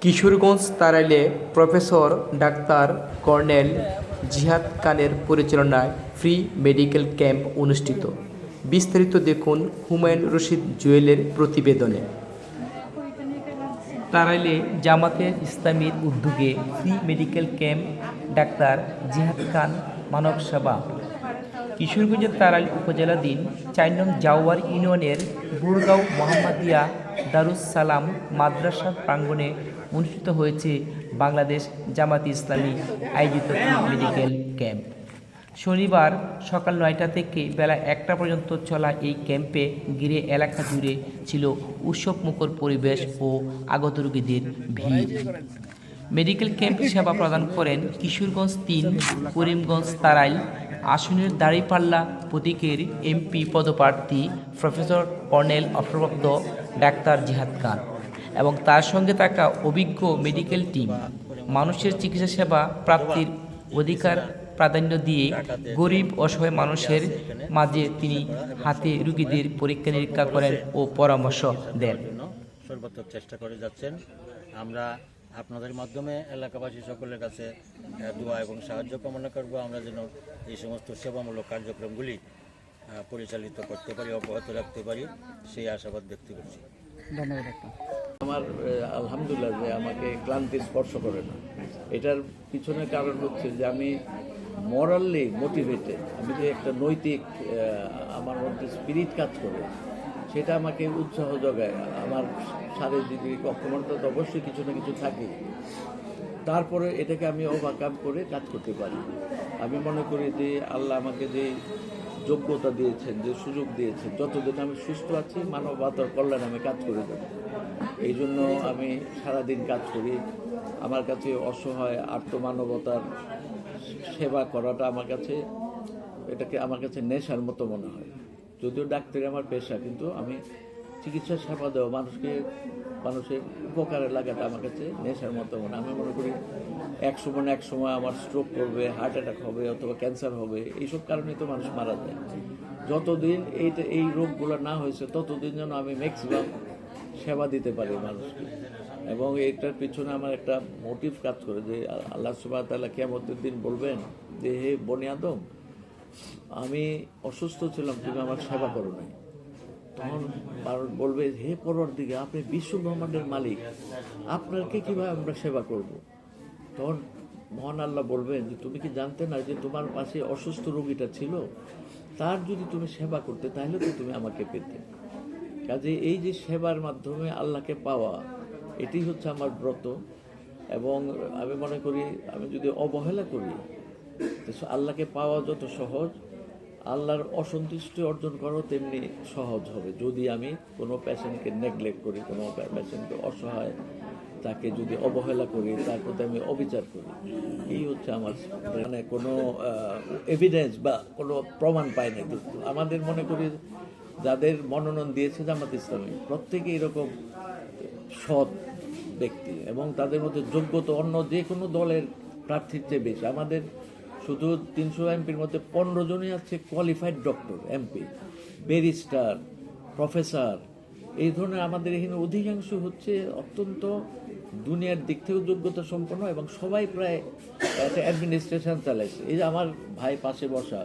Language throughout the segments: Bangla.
কিশোরগঞ্জ তাড়াইলে প্রফেসর ডাক্তার কর্নেল জিহাদ খানের পরিচালনায় ফ্রি মেডিকেল ক্যাম্প অনুষ্ঠিত। বিস্তারিত দেখুন হুমায়ুন রশিদ জুয়েলের প্রতিবেদনে। তাড়াইলে জামাতে ইসলামীর উদ্যোগে ফ্রি মেডিকেল ক্যাম্প ডাক্তার জিহাদ খান মানব সেবা। কিশোরগঞ্জের তাড়াইল উপজেলাধীন ৪ নং জাওয়ার ইউনিয়নের বুড়গাঁও মোহাম্মদিয়া দারুস সালাম মাদ্রাসা প্রাঙ্গণে অনুষ্ঠিত হয়েছে বাংলাদেশ জামাতে ইসলামী আয়োজিত ফ্রি মেডিকেল ক্যাম্প। শনিবার সকাল ৯টা থেকে বেলা ১টা পর্যন্ত চলা এই ক্যাম্পে ঘিরে এলাকা জুড়ে ছিল উৎসবমুখর পরিবেশ ও আগত রোগীদের ভিড়। মেডিকেল ক্যাম্পে সেবা প্রদান করেন কিশোরগঞ্জ ৩ করিমগঞ্জ তাড়াইল আসনের দাঁড়িপাল্লা প্রতীকের এমপি পদপ্রার্থী প্রফেসর কর্নেল অবসরপ্রাপ্ত ডাক্তার জিহাদ খান এবং তার সঙ্গে থাকা অভিজ্ঞ মেডিকেল টিম। মানুষের চিকিৎসা সেবা প্রাপ্তির অধিকার প্রাধান্য দিয়ে গরিব অসহায় মানুষের মাঝে তিনি হাতে রোগীদের পরীক্ষা নিরীক্ষা করেন ও পরামর্শ দেন। সর্বোচ্চ চেষ্টা করে যাচ্ছেন। আমরা আপনাদের মাধ্যমে এলাকাবাসী সকলের কাছে দোয়া এবং সাহায্য কামনা করব, আমরা যেন এই সমস্ত সেবামূলক কার্যক্রমগুলি পরিচালিত করতে পারি, অব্যাহত রাখতে পারি, সেই আশাবাদ ব্যক্ত করছি। ধন্যবাদ। আমার আলহামদুলিল্লাহ যে আমাকে ক্লান্তি স্পর্শ করে না। এটার পিছনে কারণ হচ্ছে যে আমি মরালি মোটিভেটেড, আমি যে একটা নৈতিক আমার মধ্যে স্পিরিট কাজ করে, সেটা আমাকে উৎসাহ যোগায়। আমার শারীরিক অক্ষমতা তো অবশ্যই কিছু না কিছু থাকে, তারপরে এটাকে আমি ওভারকাম করে কাজ করতে পারি। আমি মনে করি যে আল্লাহ আমাকে যে যোগ্যতা দিয়েছেন, যে সুযোগ দিয়েছেন, যতদিন আমি সুস্থ আছি মানবতার কল্যাণে আমি কাজ করে যাব। এই জন্য আমি সারাদিন কাজ করি। আমার কাছে অসহায় আর্তমানবতার সেবা করাটা আমার কাছে নেশার মতো মনে হয়। যদিও ডাক্তারি আমার পেশা, কিন্তু আমি চিকিৎসা সেবা দেওয়া মানুষের উপকারে লাগাটা আমার কাছে নেশার মতো মনে হয়। আমি মনে করি এক সময় আমার স্ট্রোক করবে, হার্ট অ্যাটাক হবে, অথবা ক্যান্সার হবে, এইসব কারণে তো মানুষ মারা যায়। যতদিন এই রোগগুলো না হয়েছে ততদিন যেন আমি ম্যাক্সিমাম সেবা দিতে পারি মানুষকে। এবং এটার পিছনে আমার একটা মোটিভ কাজ করে যে আল্লাহ সুবহানাহু ওয়া তাআলা কিয়ামতের দিন বলবেন যে হে বনি আদম, আমি অসুস্থ ছিলাম, তুমি আমার সেবা করো নাই। তখন মানুষ বলবে হে পরওয়ারদিগার, আপনি বিশ্ব ব্রহ্মাণ্ডের মালিক, আপনাকে কিভাবে আমরা সেবা করব? তখন মহান আল্লাহ বলবেন যে তুমি কি জানতে না যে তোমার পাশে অসুস্থ রোগীটা ছিল, তার যদি তুমি সেবা করতে তাহলে তো তুমি আমাকে পেতে। কাজে এই যে সেবার মাধ্যমে আল্লাহকে পাওয়া, এটি হচ্ছে আমার ব্রত। এবং আমি মনে করি আমি যদি অবহেলা করি, আল্লাহকে পাওয়া যত সহজ, আল্লাহর অসন্তুষ্টি অর্জন করাও তেমনি সহজ হবে। যদি আমি কোনো পেশেন্টকে নেগলেক্ট করি, কোনো পেশেন্টকে অসহায়, তাকে যদি অবহেলা করি, তার প্রতি আমি অবিচার করি, এই হচ্ছে আমার মানে কোনো এভিডেন্স বা কোনো প্রমাণ পাই না। কিন্তু আমাদের মনে করি যাদের মনোনয়ন দিয়েছে জামাত ইসলামী, প্রত্যেকে এরকম সৎ ব্যক্তি এবং তাদের মধ্যে যোগ্যতা অন্য যে কোনো দলের প্রার্থীর চেয়ে বেশি। আমাদের শুধু ৩০০ এমপির মধ্যে ১৫ জনই আছে qualified doctor, MP, barrister, professor. এই ধরনের আমাদের এখানে অধিকাংশ হচ্ছে অত্যন্ত দুনিয়ার দিক থেকেও যোগ্যতা সম্পন্ন এবং সবাই প্রায় একটা অ্যাডমিনিস্ট্রেশন চালাইছে। এই যে আমার ভাই পাশে বসা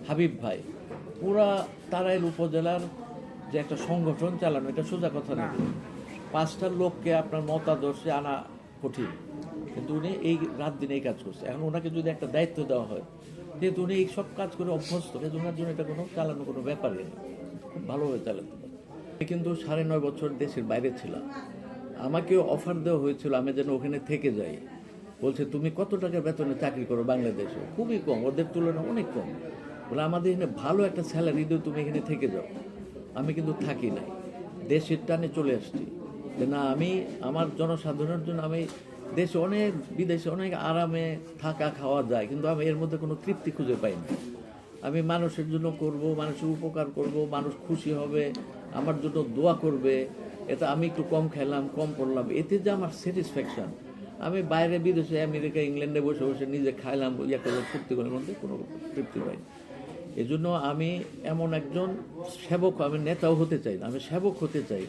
হাবিব ভাই, পুরা তাড়াইল উপজেলার যে একটা সংগঠন চালানো, এটা সোজা কথা না। ৫টা লোককে আপনার মতাদর্শে আনা কঠিন, কিন্তু উনি এই রাত দিন এই কাজ করছে। এখন ওনাকে যদি একটা দায়িত্ব দেওয়া হয়, যেহেতু উনি এই সব কাজ করে অভ্যস্ত, কিন্তু ওনার জন্য এটা চালানো কোনো ব্যাপারই না, খুব ভালোভাবে চালাতে পারে। কিন্তু ৯.৫ বছর দেশের বাইরে ছিলাম, আমাকেও অফার দেওয়া হয়েছিল আমি যেন ওখানে থেকে যাই। বলছে তুমি কত টাকা বেতনে চাকরি করো বাংলাদেশে? খুবই কম, ওদের তুলনায় অনেক কম। বলে আমাদের এখানে ভালো একটা স্যালারি দিও, তুমি এখানে থেকে যাও। আমি কিন্তু থাকি নাই, দেশের টানে চলে আসছি যে না, আমি আমার জনসাধারণের জন্য, আমি দেশে অনেক বিদেশে অনেক আরামে থাকা খাওয়া যায়, কিন্তু আমি এর মধ্যে কোনো তৃপ্তি খুঁজে পাই না। আমি মানুষের জন্য করব, মানুষের উপকার করব, মানুষ খুশি হবে, আমার জন্য দোয়া করবে, এটা আমি একটু কম খেলাম, কম করলাম, এতে যে আমার স্যাটিসফ্যাকশন, আমি বাইরে বিদেশে আমেরিকা ইংল্যান্ডে বসে বসে নিজে খাইলাম, ইয়ে করে তৃপ্তিগুলোর মধ্যে কোনো তৃপ্তি পাই। এই জন্য আমি এমন একজন সেবক, আমি নেতাও হতে চাই না, আমি সেবক হতে চাই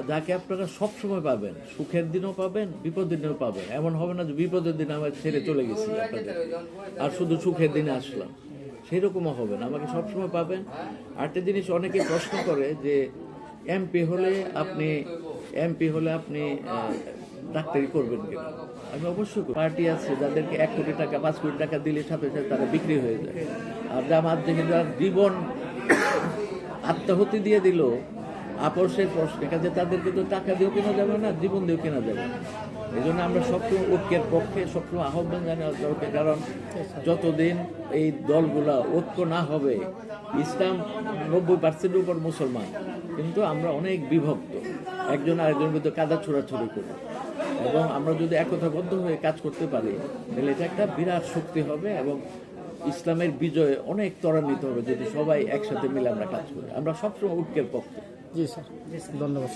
যাকে আপনারা সবসময় পাবেন, সুখের দিনও পাবেন, বিপদের দিনও পাবেন। এমন হবে না যে বিপদের দিন আমার ছেড়ে চলে গেছি আপনাদের আর শুধু সুখের দিনে আসলাম, সেরকমও হবে না, আমাকে সবসময় পাবেন। আরেকটা জিনিস অনেকে প্রশ্ন করে যে এমপি হলে আপনি ডাক্তারি করবেন কেন? আমি অবশ্যই পার্টি আছে যাদেরকে 1 কোটি টাকা 5 কোটি টাকা দিলে সাথে সাথে তারা বিক্রি হয়ে যায়। আর জামাত থেকে যার জীবন আত্মাহুতি দিয়ে দিল আপসের প্রশ্নে, কাজে তাদেরকে তো টাকা দিয়েও কেনা যাবে না, জীবন দিয়েও কেনা যাবে না। এই জন্য আমরা সবসময় ঐক্যের পক্ষে সবসময় আহ্বান জানাই দরকার, কারণ যতদিন এই দলগুলা ঐক্য না হবে, ইসলাম 90% উপর মুসলমান, কিন্তু আমরা অনেক বিভক্ত, একজন আরেকজনের ভিতরে কাদা ছোড়াছড়ি করি। এবং আমরা যদি একতাবদ্ধ হয়ে কাজ করতে পারি তাহলে এটা একটা বিরাট শক্তি হবে এবং ইসলামের বিজয় অনেক ত্বরান্বিত হবে যদি সবাই একসাথে মিলে আমরা কাজ করি। আমরা সবসময় ঐক্যের পক্ষে। জি স্যার, ধন্যবাদ।